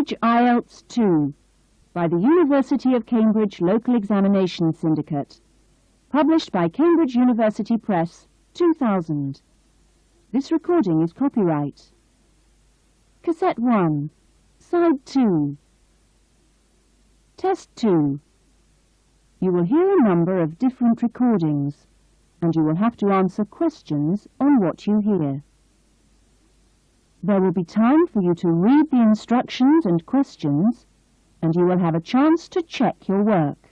Cambridge Ielts 2 by the University of Cambridge Local Examination Syndicate. Published by Cambridge University Press, 2000. This recording is copyright. Casset-1, Side 2. Test 2. You will hear a number of different recordings, and you will have to answer questions on what you hear. There will be time for you to read the instructions and questions, and you will have a chance to check your work.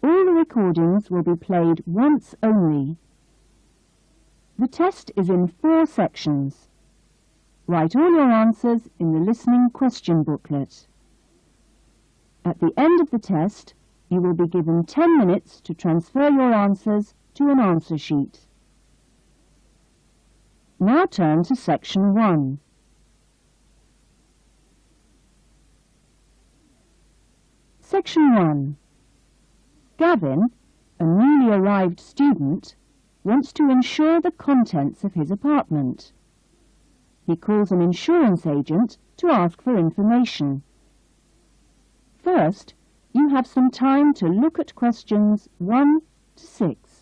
All the recordings will be played once only. The test is in 4 sections. Write all your answers in the listening question booklet. At the end of the test, you will be given 10 minutes to transfer your answers to an answer sheet. Now turn to Section 1. Section 1. Gavin, a newly arrived student, wants to insure the contents of his apartment. He calls an insurance agent to ask for information. First, you have some time to look at questions 1 to 6.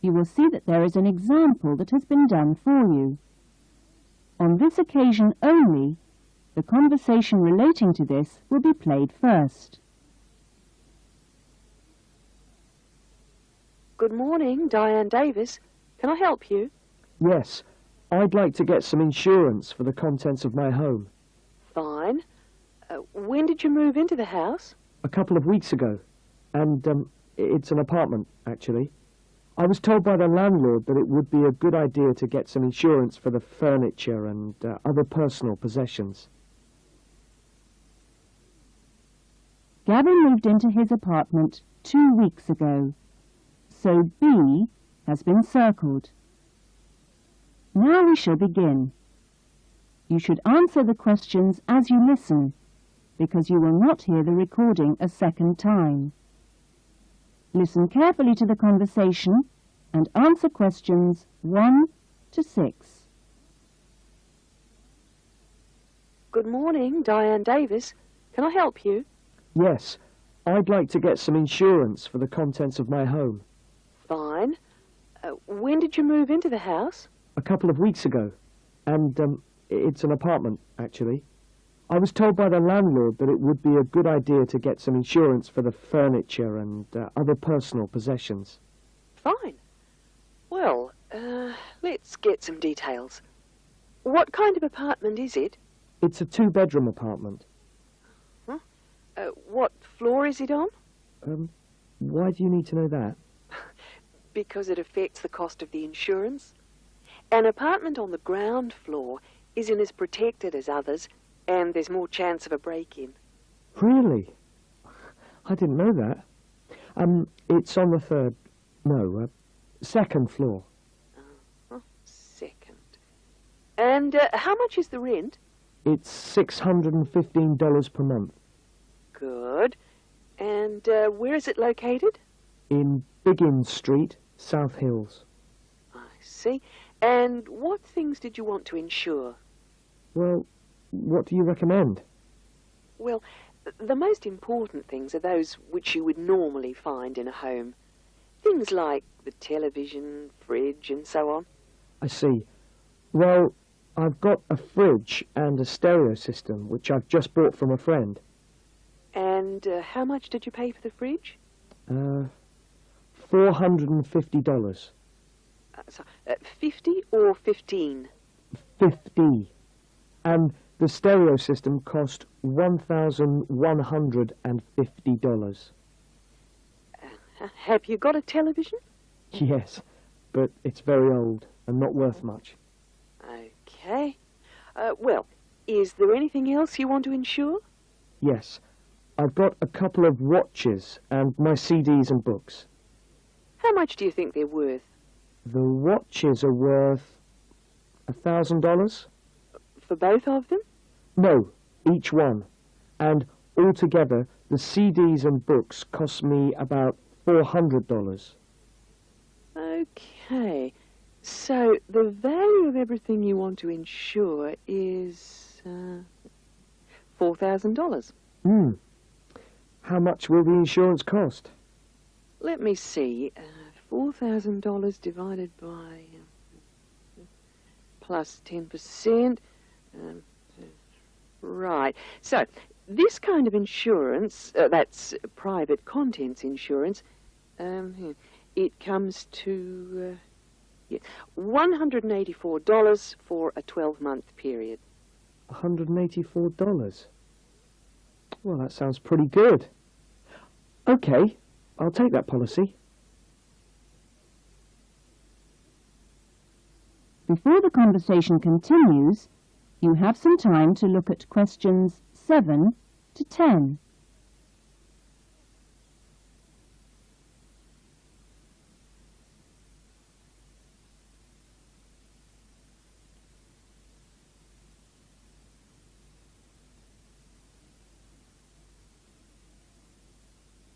You will see that there is an example that has been done for you. On this occasion only, the conversation relating to this will be played first. Good morning, Diane Davis. Can I help you? Yes, I'd like to get some insurance for the contents of my home. Fine. When did you move into the house? A couple of weeks ago, and it's an apartment, actually. I was told by the landlord that it would be a good idea to get some insurance for the furniture and other personal possessions. Gavin moved into his apartment 2 weeks ago, so B has been circled. Now we shall begin. You should answer the questions as you listen, because you will not hear the recording a second time. Listen carefully to the conversation and answer questions 1 to 6. Good morning, Diane Davis. Can I help you? Yes, I'd like to get some insurance for the contents of my home. Fine. When did you move into the house? A couple of weeks ago, and it's an apartment, actually. I was told by the landlord that it would be a good idea to get some insurance for the furniture and other personal possessions. Fine. Well, let's get some details. What kind of apartment is it? It's a 2-bedroom apartment. Huh? What floor is it on? Why do you need to know that? Because it affects the cost of the insurance. An apartment on the ground floor isn't as protected as others, and there's more chance of a break-in. Really? I didn't know that. It's on the second floor. Second. And how much is the rent? It's $615 per month. Good. And where is it located? In Biggins Street, South Hills. I see. And what things did you want to insure? Well, what do you recommend? Well, the most important things are those which you would normally find in a home. Things like the television, fridge, and so on. I see. Well, I've got a fridge and a stereo system, which I've just bought from a friend. And how much did you pay for the fridge? $450. 50 or 15? 50. And the stereo system cost $1,150. Have you got a television? Yes, but it's very old and not worth much. Okay. Well, is there anything else you want to insure? Yes. I've got a couple of watches and my CDs and books. How much do you think they're worth? The watches are worth $1,000? For both of them? No, each one. And altogether, the CDs and books cost me about $400. Okay. So the value of everything you want to insure is $4,000. How much will the insurance cost? Let me see. $4,000 divided by plus 10%. Right. So this kind of insurance, that's private contents insurance, it comes to $184 for a 12-month period. $184? Well, that sounds pretty good. Okay, I'll take that policy. Before the conversation continues, you have some time to look at questions 7 to 10.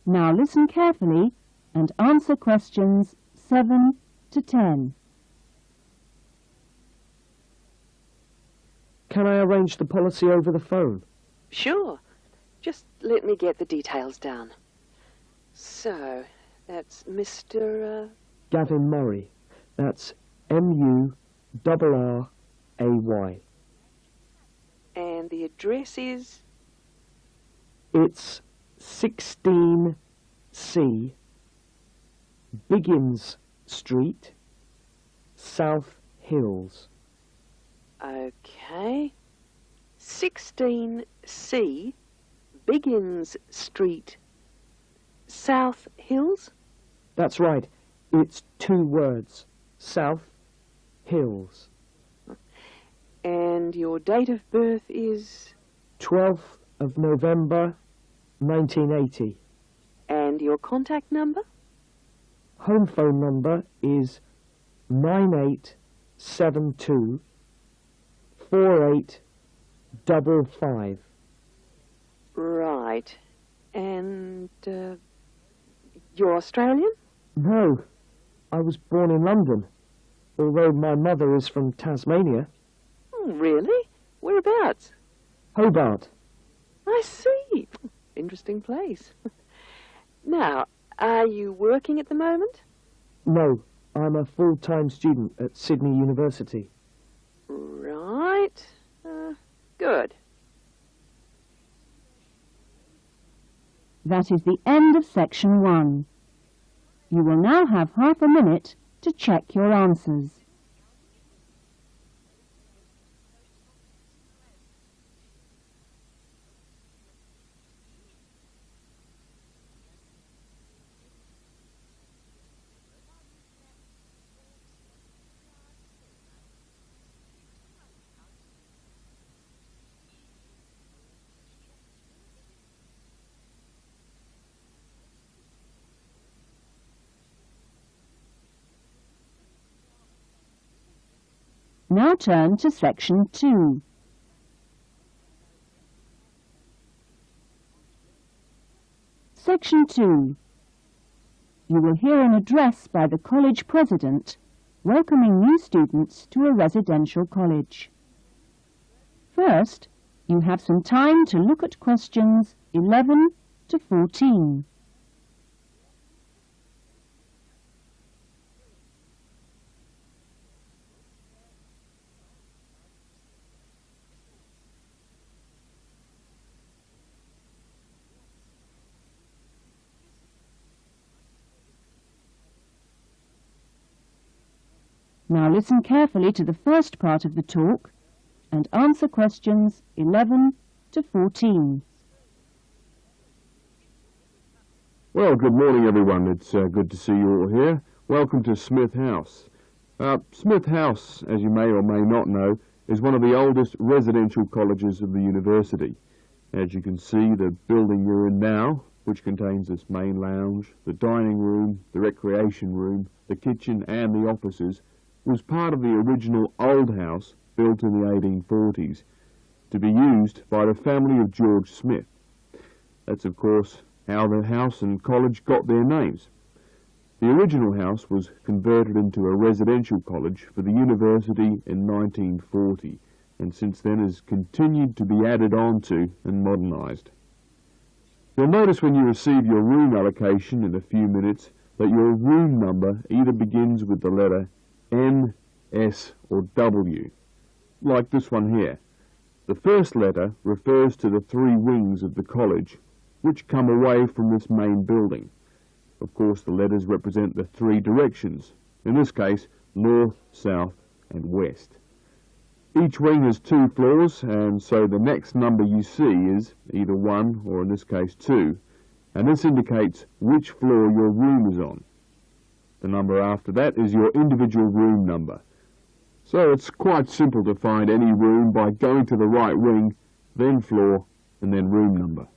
Now listen carefully and answer questions 7 to 10. Can I arrange the policy over the phone? Sure. Just let me get the details down. So, that's Mr. Gavin Murray. That's M-U-R-R-A-Y. And the address is? It's 16C, Biggins Street, South Hills. Okay. 16C, Biggins Street, South Hills? That's right. It's 2 words. South Hills. And your date of birth is? 12th of November, 1980. And your contact number? Home phone number is 9872 4855. Right. And, you're Australian? No, I was born in London, although my mother is from Tasmania. Oh, really? Whereabouts? Hobart. I see. Interesting place. Now, are you working at the moment? No, I'm a full-time student at Sydney University. Right. Good. That is the end of section 1. You will now have half a minute to check your answers. Now turn to section 2. Section 2. You will hear an address by the college president welcoming new students to a residential college. First, you have some time to look at questions 11 to 14. Now listen carefully to the first part of the talk and answer questions 11 to 14. Well, good morning, everyone. It's good to see you all here. Welcome to Smith House. Smith House, as you may or may not know, is one of the oldest residential colleges of the university. As you can see, the building you're in now which contains this main lounge, the dining room, the recreation room, the kitchen and the offices, was part of the original old house built in the 1840s to be used by the family of George Smith. That's, of course, how the house and college got their names. The original house was converted into a residential college for the university in 1940, and since then has continued to be added on to and modernised. You'll notice when you receive your room allocation in a few minutes that your room number either begins with the letter N, S or W, like this one here. The first letter refers to the three wings of the college, which come away from this main building. Of course, the letters represent the three directions, in this case, north, south and west. Each wing has 2 floors, and so the next number you see is either 1 or in this case 2, and this indicates which floor your room is on. The number after that is your individual room number. So it's quite simple to find any room by going to the right wing, then floor, and then room number.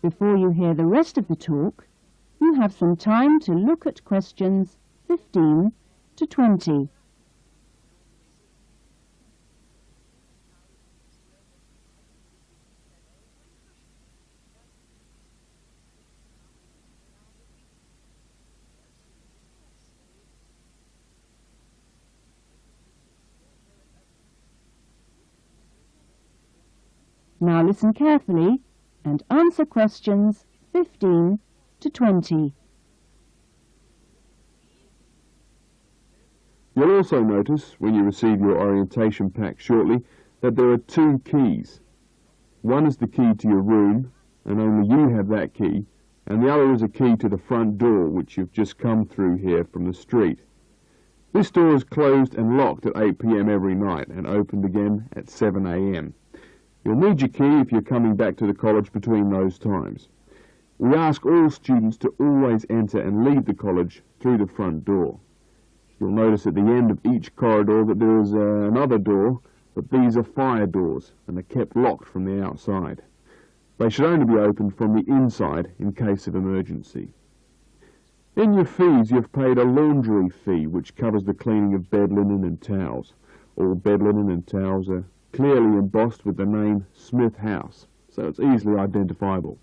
Before you hear the rest of the talk, you have some time to look at questions 15 to 20. Now listen carefully and answer questions 15 to 20. You'll also notice, when you receive your orientation pack shortly, that there are 2 keys. One is the key to your room, and only you have that key, and the other is a key to the front door, which you've just come through here from the street. This door is closed and locked at 8 p.m. every night, and opened again at 7 a.m. You'll need your key if you're coming back to the college between those times. We ask all students to always enter and leave the college through the front door. You'll notice at the end of each corridor that there is another door, but these are fire doors and are kept locked from the outside. They should only be opened from the inside in case of emergency. In your fees you've paid a laundry fee which covers the cleaning of bed linen and towels. All bed linen and towels are clearly embossed with the name Smith House, so it's easily identifiable.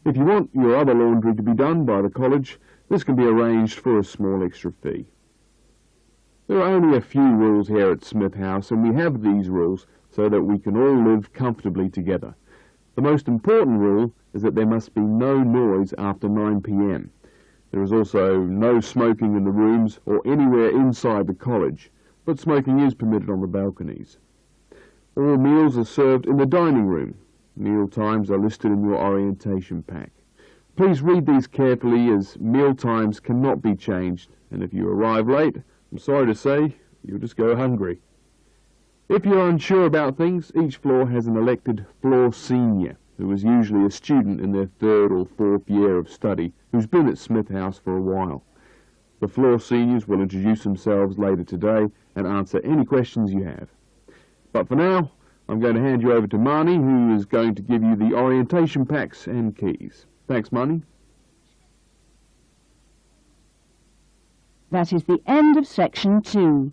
If you want your other laundry to be done by the college, this can be arranged for a small extra fee. There are only a few rules here at Smith House, and we have these rules so that we can all live comfortably together. The most important rule is that there must be no noise after 9 p.m. There is also no smoking in the rooms or anywhere inside the college, but smoking is permitted on the balconies. All meals are served in the dining room. Meal times are listed in your orientation pack. Please read these carefully, as meal times cannot be changed, and if you arrive late, I'm sorry to say, you'll just go hungry. If you're unsure about things, each floor has an elected floor senior, who is usually a student in their 3rd or 4th year of study, who's been at Smith House for a while. The floor seniors will introduce themselves later today and answer any questions you have. But for now, I'm going to hand you over to Marnie, who is going to give you the orientation packs and keys. Thanks, Marnie. That is the end of section 2.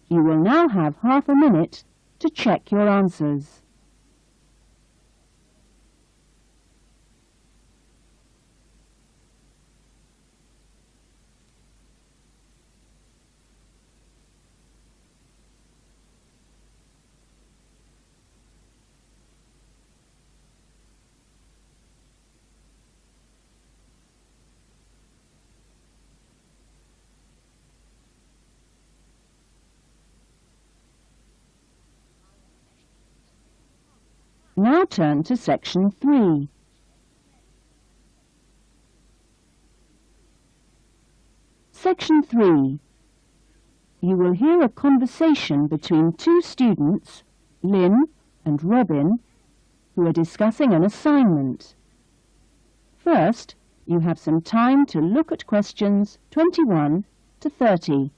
You will now have half a minute to check your answers. Now turn to section 3. Section 3. You will hear a conversation between 2 students, Lynn and Robin, who are discussing an assignment. First, you have some time to look at questions 21 to 30.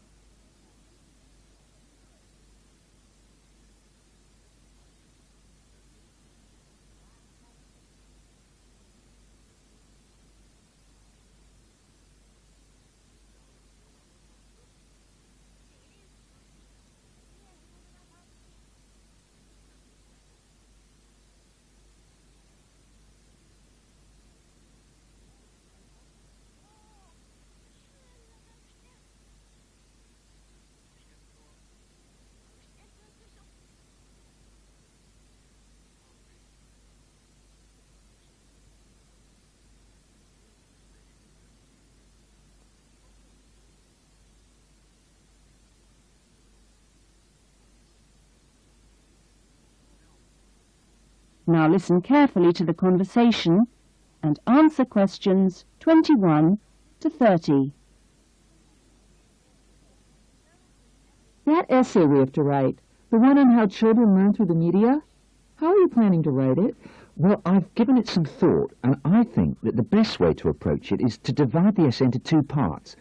Now listen carefully to the conversation and answer questions 21 to 30. That essay we have to write, the one on how children learn through the media, how are you planning to write it? Well, I've given it some thought, and I think that the best way to approach it is to divide the essay into two parts.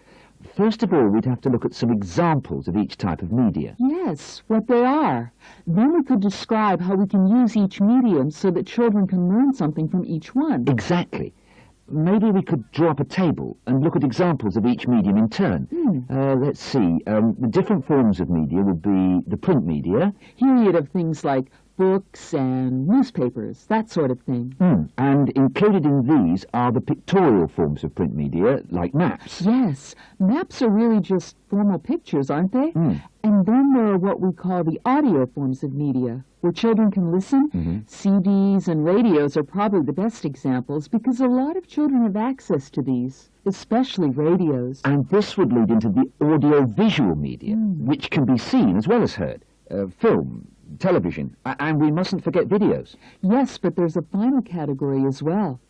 First of all, we'd have to look at some examples of each type of media. Yes, what they are. Then we could describe how we can use each medium so that children can learn something from each one. Exactly. Maybe we could draw up a table and look at examples of each medium in turn. Let's see. The different forms of media would be the print media. Here you'd have things like books and newspapers, that sort of thing. And included in these are the pictorial forms of print media, like maps. Yes, maps are really just formal pictures, aren't they? And then there are what we call the audio forms of media, where children can listen. CDs and radios are probably the best examples because a lot of children have access to these, especially radios. And this would lead into the audio-visual media, which can be seen as well as heard. Film, television, and we mustn't forget videos. Yes, but there's a final category as well.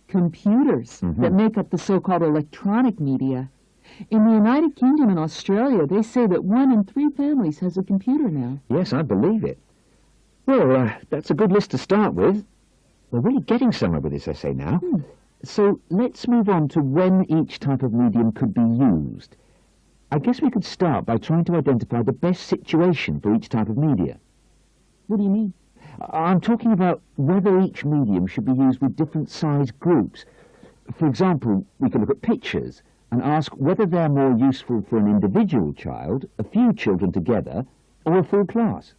Computers that make up the so-called electronic media. In the United Kingdom and Australia, they say that 1 in 3 families has a computer now. Yes, I believe it. Well, that's a good list to start with. We're really getting somewhere with this essay now. So let's move on to when each type of medium could be used. I guess we could start by trying to identify the best situation for each type of media. What do you mean? I'm talking about whether each medium should be used with different size groups. For example, we could look at pictures and ask whether they're more useful for an individual child, a few children together, or a full class.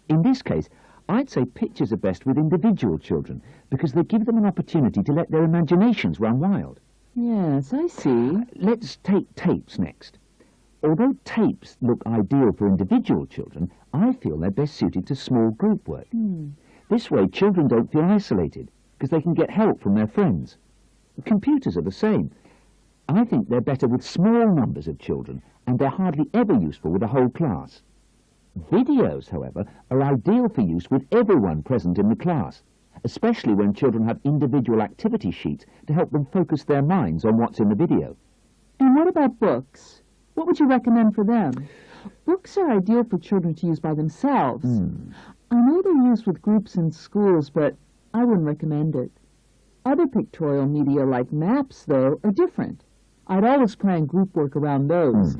In this case, I'd say pictures are best with individual children because they give them an opportunity to let their imaginations run wild. Yes, I see. Let's take tapes next. Although tapes look ideal for individual children, I feel they're best suited to small group work. This way, children don't feel isolated, because they can get help from their friends. Computers are the same. I think they're better with small numbers of children, and they're hardly ever useful with a whole class. Videos, however, are ideal for use with everyone present in the class, especially when children have individual activity sheets to help them focus their minds on what's in the video. And what about books? What would you recommend for them? Books are ideal for children to use by themselves. I know they're used with groups in schools, but I wouldn't recommend it. Other pictorial media like maps, though, are different. I'd always plan group work around those.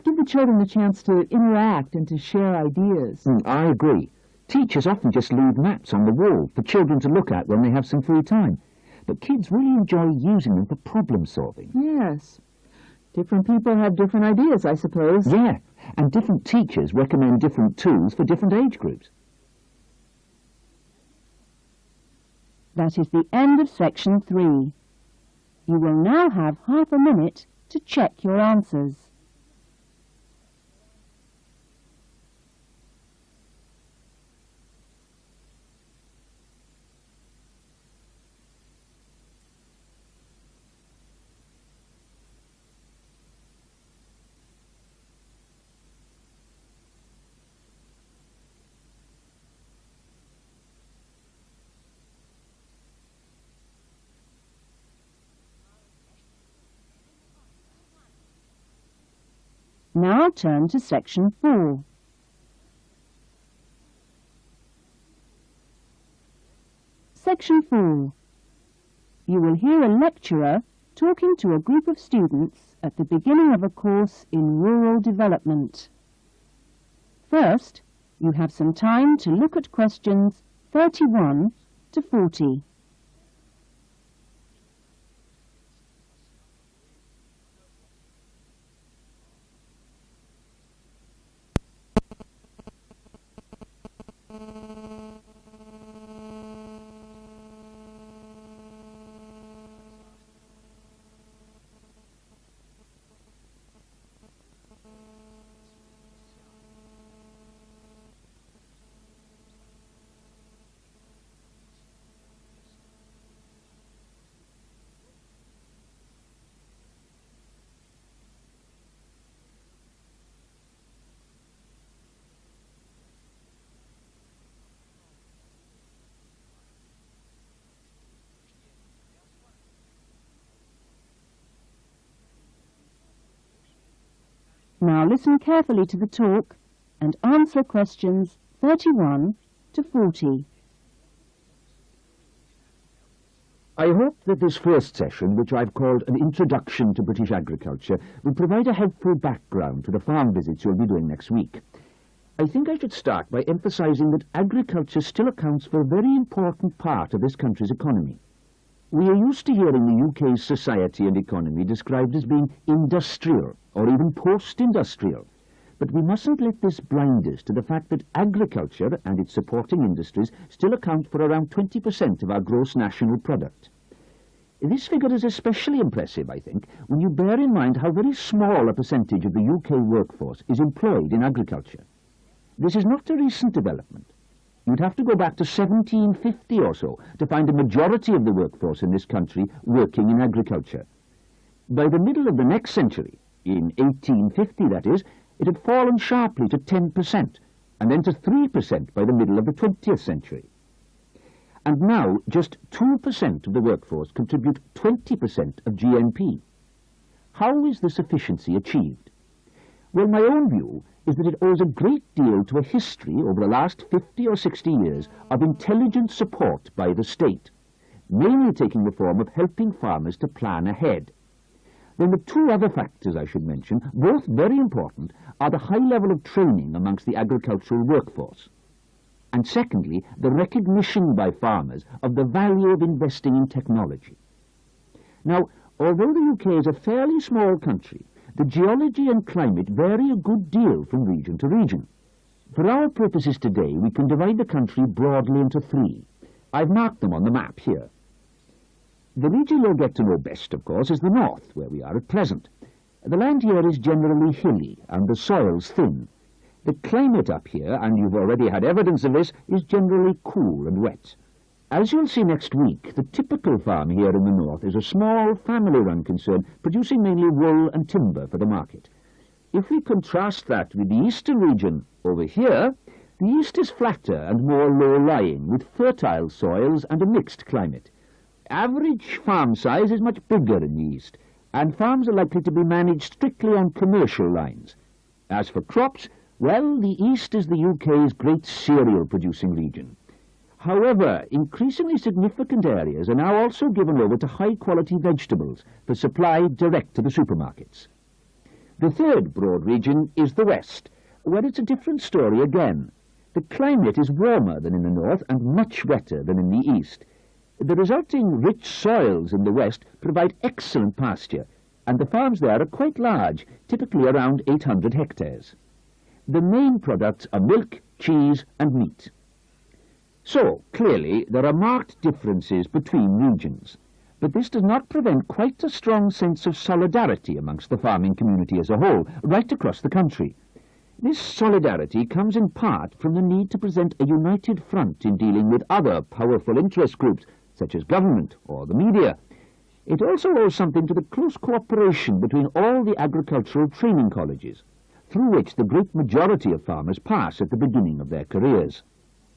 Give the children a chance to interact and to share ideas. I agree. Teachers often just leave maps on the wall for children to look at when they have some free time. But kids really enjoy using them for problem solving. Yes. Different people have different ideas, I suppose. Yeah, and different teachers recommend different tools for different age groups. That is the end of section 3. You will now have half a minute to check your answers. Now turn to section 4. Section 4. You will hear a lecturer talking to a group of students at the beginning of a course in rural development. First, you have some time to look at questions 31 to 40. Now listen carefully to the talk and answer questions 31 to 40. I hope that this first session, which I've called an Introduction to British Agriculture, will provide a helpful background to the farm visits you'll be doing next week. I think I should start by emphasising that agriculture still accounts for a very important part of this country's economy. We are used to hearing the UK's society and economy described as being industrial or even post-industrial. But we mustn't let this blind us to the fact that agriculture and its supporting industries still account for around 20% of our gross national product. This figure is especially impressive, I think, when you bear in mind how very small a percentage of the UK workforce is employed in agriculture. This is not a recent development. You'd have to go back to 1750 or so to find a majority of the workforce in this country working in agriculture. By the middle of the next century, in 1850 that is, it had fallen sharply to 10%, and then to 3% by the middle of the 20th century. And now, just 2% of the workforce contribute 20% of GNP. How is this efficiency achieved? Well, my own view is that it owes a great deal to a history over the last 50 or 60 years of intelligent support by the state, mainly taking the form of helping farmers to plan ahead. Then the two other factors I should mention, both very important, are the high level of training amongst the agricultural workforce, and secondly, the recognition by farmers of the value of investing in technology. Now, although the UK is a fairly small country, the geology and climate vary a good deal from region to region. For our purposes today, we can divide the country broadly into three. I've marked them on the map here. The region you'll get to know best, of course, is the north, where we are at present. The land here is generally hilly, and the soils thin. The climate up here, and you've already had evidence of this, is generally cool and wet. As you'll see next week, the typical farm here in the north is a small, family-run concern, producing mainly wool and timber for the market. If we contrast that with the eastern region over here, the east is flatter and more low-lying, with fertile soils and a mixed climate. Average farm size is much bigger in the east, and farms are likely to be managed strictly on commercial lines. As for crops, well, the east is the UK's great cereal-producing region. However, increasingly significant areas are now also given over to high-quality vegetables for supply direct to the supermarkets. The third broad region is the west, where it's a different story again. The climate is warmer than in the north and much wetter than in the east. The resulting rich soils in the west provide excellent pasture, and the farms there are quite large, typically around 800 hectares. The main products are milk, cheese and meat. So, clearly, there are marked differences between regions, but this does not prevent quite a strong sense of solidarity amongst the farming community as a whole, right across the country. This solidarity comes in part from the need to present a united front in dealing with other powerful interest groups, such as government or the media. It also owes something to the close cooperation between all the agricultural training colleges, through which the great majority of farmers pass at the beginning of their careers.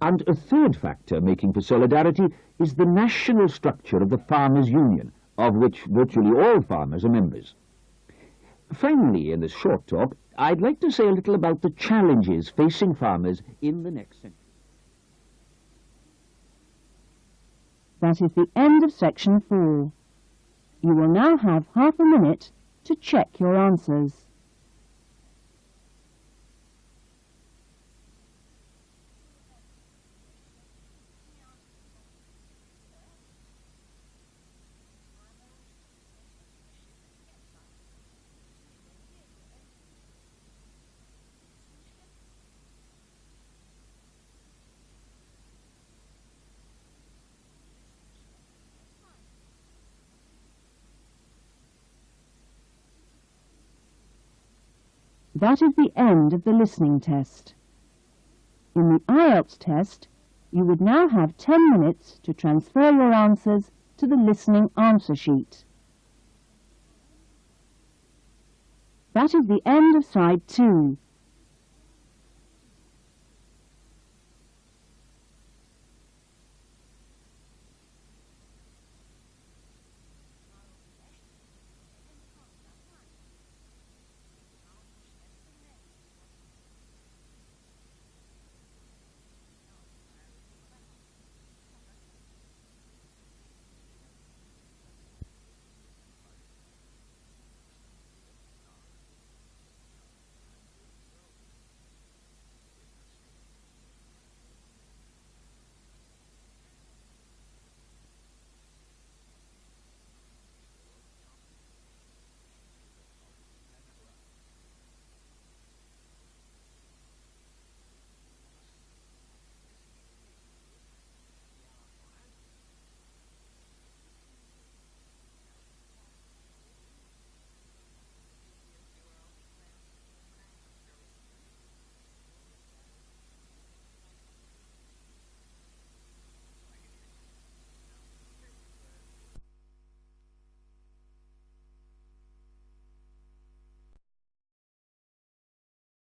And a third factor making for solidarity is the national structure of the Farmers' Union, of which virtually all farmers are members. Finally, in this short talk, I'd like to say a little about the challenges facing farmers in the next century. That is the end of section 4. You will now have half a minute to check your answers. That is the end of the listening test. In the Ielts test, you would now have 10 minutes to transfer your answers to the listening answer sheet. That is the end of side 2.